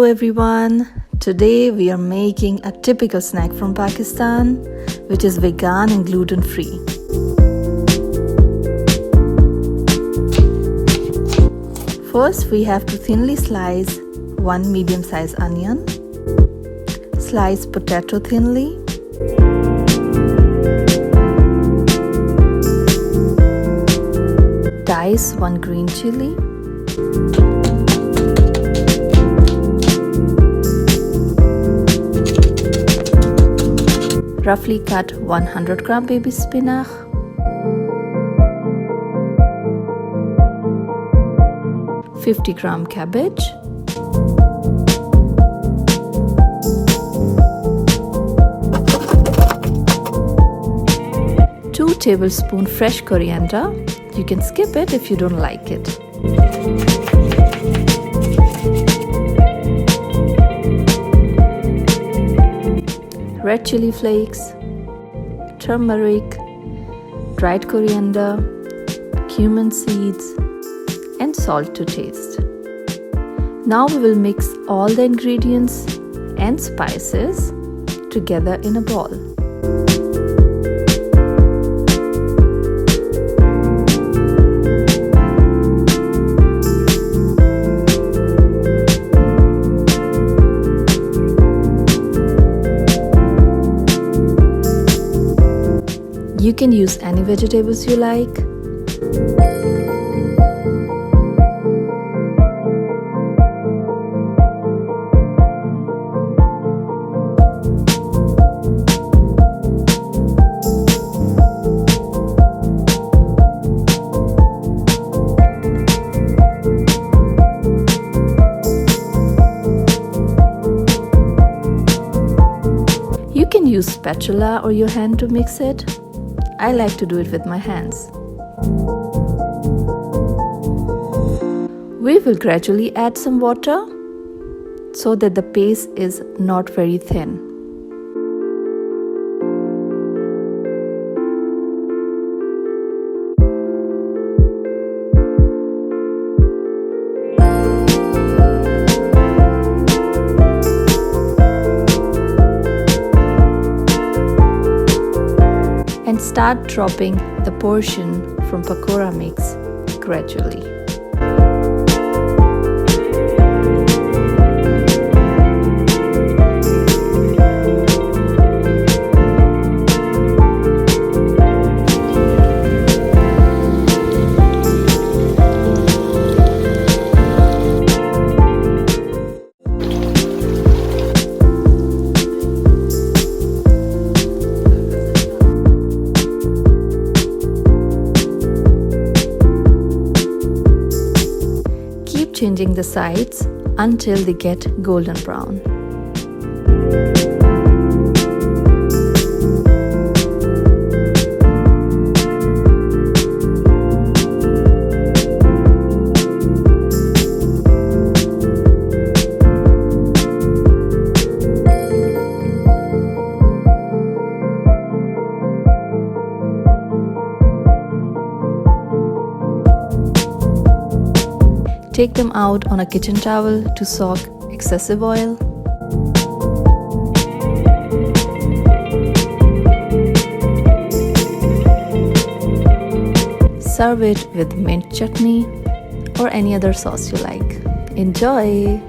everyone. Today we are making a typical snack from Pakistan, which is vegan and gluten-free. First, we have to thinly slice one medium-sized onion, slice potato thinly, dice one green chili, roughly cut 100 gram baby spinach, gram cabbage, 2 tablespoons fresh coriander. You can skip it if you don't like it. Red Chili Flakes, Turmeric, Dried Coriander, Cumin Seeds, and salt to taste. Now we will mix all the ingredients and spices together in a ball. You can use any vegetables you like. You can use spatula or your hand to mix it. I like to do it with my hands. We will gradually add some water so that the paste is not very thin. And start dropping the portion from pakora mix gradually. Changing the sides until they get golden brown. Take them out on a kitchen towel to soak excessive oil. Serve it with mint chutney or any other sauce you like. Enjoy!